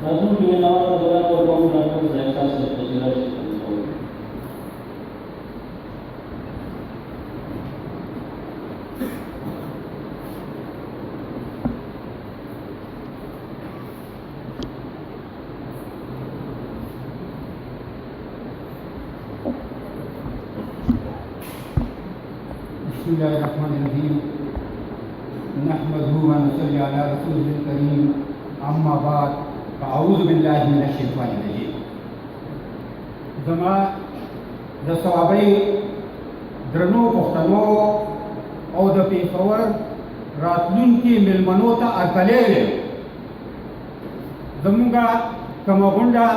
راتلونکي ویناوال به دغه ورکوم ډاکټر ظاهر شاه صاحب ته چې راشي بسم الله الرحمن الرحيم نحمده ونصلي على رسوله الكريم اما بعد فاعوذ بالله من الشيطان الرجيم زما د ثوابي درنو پښتنو او د پیښور راتلونکي ملمنو ته ارکلې زمونږه کومه غونډه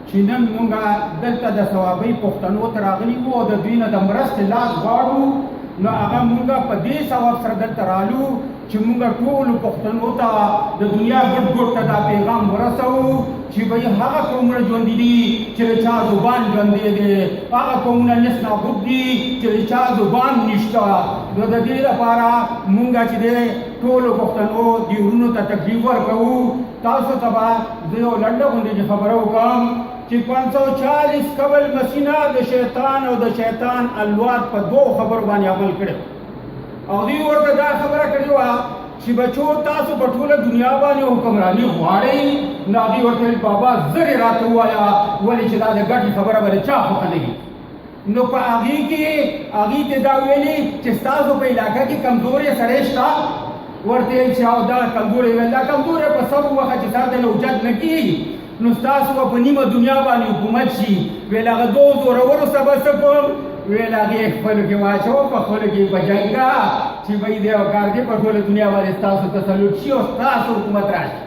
چې نن مونږه دلته د ثوابي پښتنو ته راغلي وو او د دوی نه د مرستې لاس غواړو نو هغه مونږه په دې ثواب سره دلته رالو چې مونږه ټولو پښتنو ته د دنیا ګوټ ګوټ ته دا پیغام ورسوو چې به هغه قومونه ژوندي دي چې د چا زبان ژوندی دی هغه قومونه نس نابود دي چې د چا زبان نشته نو د دې لپاره مونږه چې دی ټولو پښتنو دې ورونو ته تکلیف ورکوو تاسو ته به زه یو لنډه غوندې خبره وکړم چې 540 قبل مسینه د شیطان او د شیطان الواد په دوه خبرو باندې عمل کړی او دوی ورته دا خبره کړې وه چې بچو تاسو په ټوله دنیا باندې حکمراني غواړئ نو هغوی ورته ویل بابا زرې راته ووایه ولې چې دا د ګټې خبره به د چا خوښه نه وي نو په هغې کې هغوی ته دا ویلي چې ستاسو په علاقه کې کمزوری سړی شته ورته ویل چې او دا کمزوری ویل دا کمزوری په سبو وخت چې تا ته نه اوجت نه کېږي نو ستاسو به په نیمه دنیا باندې حکومت شي ویل هغه دو زورورو سره به څه کوم ویل هغې خپلو کې واچوه په خپلو کې به جنګه چې به یې دی او کار دی په ټوله دنیا باندې ستاسو تسلط شي او ستاسو حکومت راشي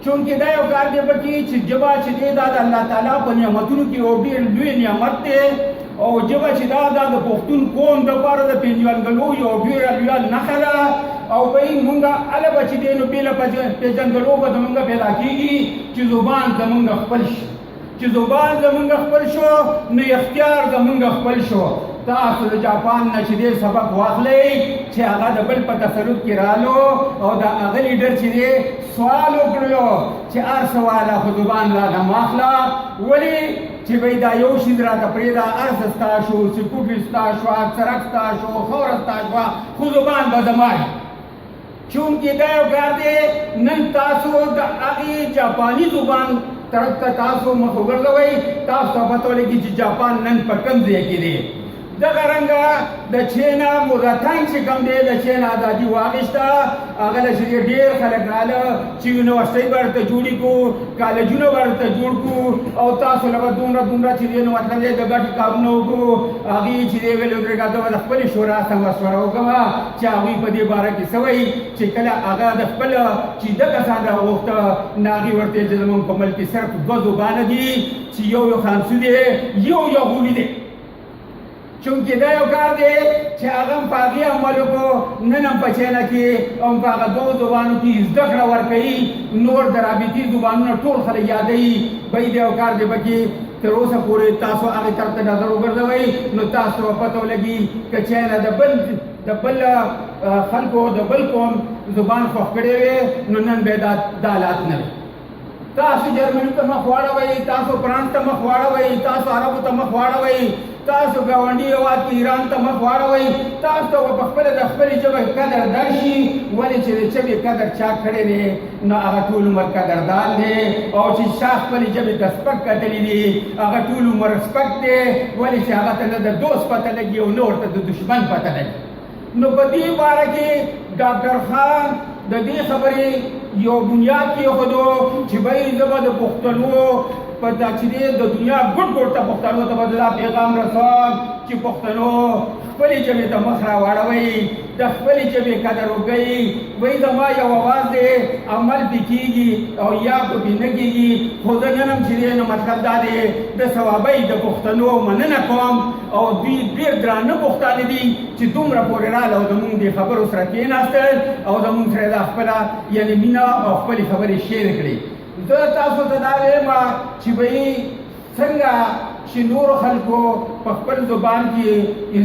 چونکې دا یو کار دی پکې چې ژبه چې دی دا د الله تعالی په نعمتونو کې یو ډېر لوی نعمت دی او ژبه چې دا د پښتون قوم دپاره د پېژندګلو یو ډېره لویه نښه ده او بهی مونږه هله به چې دی نو بېله پېژندګلو به زمونږ پیدا کېږي چې زبان زمونږ خپل شي چې زبان زمونږ خپل شو نو اختیار زمونږ خپل شو تاسو د جاپان نه چې دی سبق واخلئ چې هغه د بل په تسلط کې رالو او د هغه لیډر چې دی سوال وکړلو چې هر سواله خو زبان راته واخله ولې چې بهی دا یو شي راته پرېږده هر څه ستا شو سکوټ ستا شوه سړک ستا شو خوره ستا شوه خو زبان به زما وي چونکې دا یو کار دی نن تاسو د هغې جاپاني زبان طرف ته تاسو مخ وګرځوئ تاسو ته پته ولګي چې جاپان نن په کوم ځای کې دی دغه رنګه د چینا موراتنګ چې کوم دی د چینا ازادي واخیسته هغه له چې ډېر خلک راله چې یونیورسټۍ به ورته جوړې کړو کالجونه به ورته جوړ کړو او تاسو له به دومره چې دی نو مطلب دی د ګټې کارونه وکړو هغې چې دی ویل ودرېږه زه به د خپلې شورا سره مشوره وکړم چې هغوی په دې باره کې څه وایي چې کله هغه د خپل چې ده کسان راوغوښته نو هغې ورته ویل چې زموږ په ملک کې صرف دوه زبانه دي چې یو خانسو دی یو غولي دی چونکې دا یو کار دی چې هغه هم په هغې عمل وکړو نن هم په چینه کې هم په هغه دوو زبانو کې زده کړه ورکوي نور د رابطې زبانونه ټول خلک یادوي بهی دا یو کار دی پکې تر اوسه پورې تاسو هغې طرف ته نظر وګرځوئ نو تاسو ته به پته ولګي که چینه د بل خلکو د بل قوم زبان خوښ کړی وی نو نن به دا حالات نه وي تاسو جرمني ته مخ واړوئ تاسو فرانس ته مخ واړوئ تاسو عربو ته مخ واړوئ تاسو ګاونډي هېواد کې ایران ته مخ واړوئ تاسو ته به په خپله د خپلې ژبې قدر درشي ولې چې د ژبې قدر چا کړی دی نو هغه ټول عمر قدردان دی او چې چا خپلې ژبې ته سپک کتلي دي هغه ټول عمر سپک دی ولې چې هغه ته نه د دوست پته لګي او نه ورته د دشمن پته لګي نو په دې باره کې ډاکټر خان د دې خبرې یو بنیاد کېښودو چې بهی زه به د پښتنو په دا چې دی د دنیا ګوټ ګوټ ته پښتنو ته به دا پیغام رسوم چې پښتنو خپلې ژبې ته مخ راواړوئ د خپلې ژبې قدر وکړئ وایي زما یو اواز دی عمل پې کېږي او یا به پې نه کېږي خو زه نن هم چې دی نو مطلب دا دی د ثوابۍ د پښتنو مننه کوم او دوی ډېر درانه پښتانه دي چې دومره پورې راله او زمونږ دې خبرو سره کېناستل او زمونږ سره دا خپله یعنې مینه او خپلې خبرې شیر کړي زه تاسو ته دا وایم چې بهی څنګه چې نور خلکو په خپل زبان کې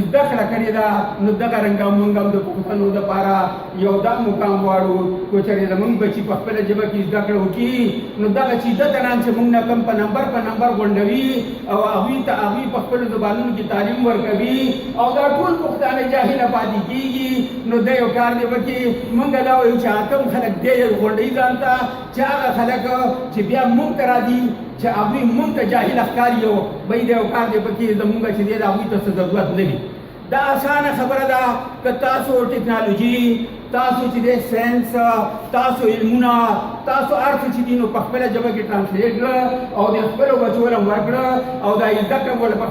زده کړه کړې ده نو دغه رنګه موږ هم د پښتنو دپاره یو دا مقام غواړو که چېرې زموږ بچي په خپله ژبه کې زده کړه وکړي نو دغه چې ده ته چې موږ نه کوم په نمبر غونډوي او هغوی ته هغوی په خپلو زبانونو کې تعلیم ورکوي او دا ټول پښتانه جاهله پاتې کېږي نو دا یو کار دی وکړي موږ دا وایو چې کوم خلک دی غونډوي ځان ته چې هغه خلک چې بیا موږ ته راځي چې هغوی موږ ته جاهل ښکاري او بی دا یو کار دی پکې زموږ چې دی د هغوی ته څه ضرورت نه وي دا اسانه خبره ده که تاسو ټکنالوژي تاسو چې دی ساینس تاسو علمونه تاسو هر څه چې دي نو په خپله ژبه کې ټرانسلیټ کړه او د خپلو بچو له ورکړه او دا زده کړه ول په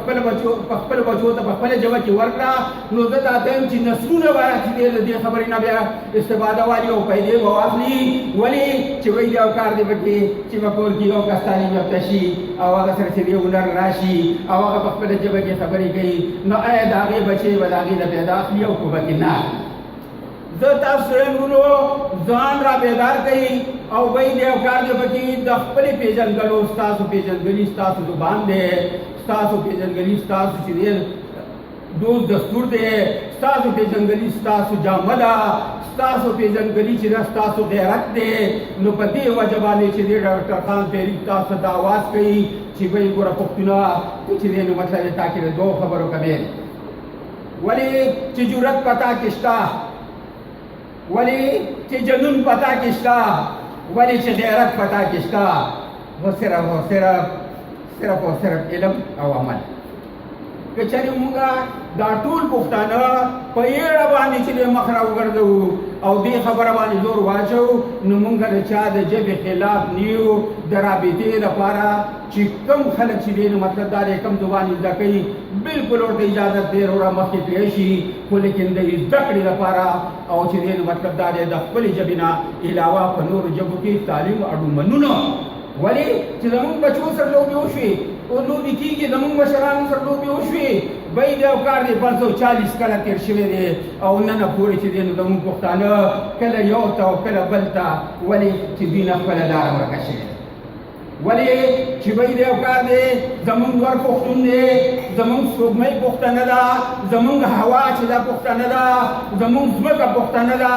خپلو بچو ته په خپله ژبه کې ورکړه نو زه دا ته چې نسلونه به چې دی له دې خبرې نه بیا استفاده والي او پیدې به واخلي ولې چې وایي دا یو کار دی پکې چې په کور کې یو کس تعلیم یافته شي او هغه سره چې دی هنر راشي او هغه په خپله ژبه کې خبرې کوي نو آیا د هغې بچې به د هغې نه پیدا اخلي او که به کې نه زه تاسو سره ورونو ځان را بیدار کوي او وایي د یو کار دی پکې د خپلې پېژندګلو ستاسو پېژندګلي ستاسو زبان دی ستاسو پېژندګلي ستاسو چې دی دوست دستور دی ستاسو پېژندګلي ستاسو جامه ده ستاسو پېژندګلي چې ده ستاسو غیرت دی نو په دې وجه باندې چې دی ډاکټر خان پیري تاسو ته آواز کوي چې وایي ګوره پښتونه چې دی نو مطلب یې تا کې د دوو خبرو کمې ولې چې جرأت پتا کې شته ولی چې جنون پتا کې شته ولی چې غیرت پتا کې شته و صرف علم او عمل که چېرې موږ دا ټول پښتانه په ایړه باندې چې مخ را وګرځوو او دې خبره باندې زور واچو نو موږ د چا د ژبې خلاف نه یو د رابطې لپاره چې کوم خلک چې دی نو مطلب دا دی کوم زبان زده کوي بلکل ورته اجازت دی وروره مخکې تللی شي خو لیکن د زده کړې لپاره او چې دی نو مطلب دا دی د خپلې ژبې نه علاوه په نورو ژبو کې تعلیم اړومنونه ولې چې زموږ بچو سره لوبې وشوې او لوبې کېږي زموږ مشرانو سره لوبې وشوې بی د یو کار دی 540 کله تېر شوی دی او نن پورې چې دی نو زموږ پښتانه کله یو ته او کله بل ته ولې چې دوی نه خپله لاره ورکه شوې ولې چې بی د یو کار دی زموږ ور پښتون دی زموږ سپوږمۍ پښتنه ده زموږ هوا چې دا پښتنه ده زموږ ځمکه پښتنه ده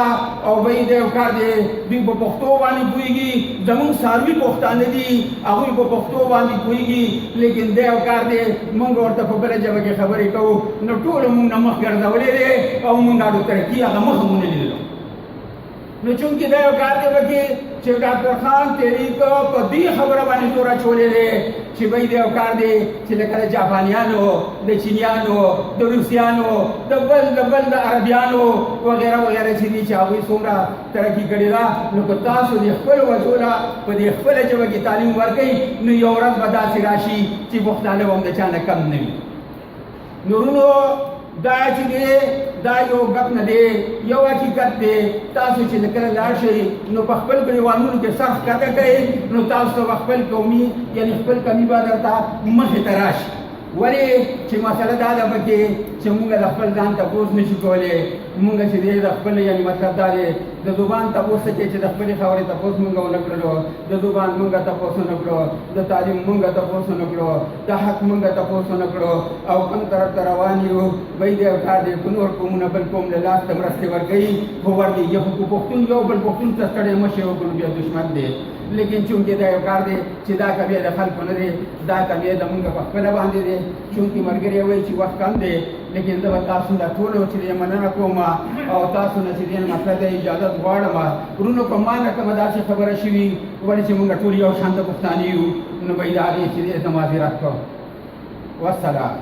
او بی د یو کار دی دوی په پښتو باندې پوهېږي زموږ څاروي پښتانه دي هغوی په پښتو باندې پوهېږي لیکن د یو کار دی موږ ورته په بله ژبه کې خبرې کوو نو ټولو موږ نه مخ ګرځولی دی او موږ اډو ترقي هغه مخه مو نه لیدلو نو چونکې دا یو کار دی پکې چې ډاکټر خان تحریک په دې خبره باندې زور اچولی دی چې بی دا یو کار دی چې لکه د جاپانیانو د چینیانو د روسیانو د بل د عربیانو وغیره وغیره چې دي چې هغوی څومره ترقي کړې ده نو که تاسو د خپلو بچو له په دې خپله ژبه کې تعلیم ورکوئ نو یو ورځ به داسې راشي چې پښتانه به هم د چا نه کم نه وي نو ورونو دا چې دی دا یو ګپ نه دی یو حقیقت دی تاسو چې کله لاړ شئ نو په خپل ګریوانونو کې سر ښکته کوئ نو تاسو ته به خپل قومي یعنې خپل کمي به درته مخې ته راشي ولې چې مسله دا ده پکې چې موږ د خپل ځان تپوس نه شو کولی موږ چې دی د خپل یعنې مطلب دا دی د زبان تپوس ته چې د خپلې خبرې تپوس موږ ونه کړلو د زبان موږ تپوس ونه کړو د تعلیم موږ تپوس ونه کړو د حق موږ تپوس ونه کړو او کوم طرف ته روان یو بی د یو کار دی که نور قومونه بل قوم له لاس ته مرستې ورکوي خو ورلېږي خو که پښتون یو بل پښتون ته ستړی مه شي وکړو بیا دښمن دی لیکن چونکې دا یو کار دی چې دا کبیه د خلکو نه دی دا کبیه زمونږ په خپله باندې دی چونکې ملګري وایي چې وخت کم دی لیکن زه به تاسو نه ټولو چې دی مننه کوم او تاسو نه چې دی مطلب د اجازت غواړم ورونو په ما نه کومه داسې خبره شوي ولې چې مونږ ټول یو شانته پښتانه یو نو به یې د هغې چې دی زه معذرت کوم والسلام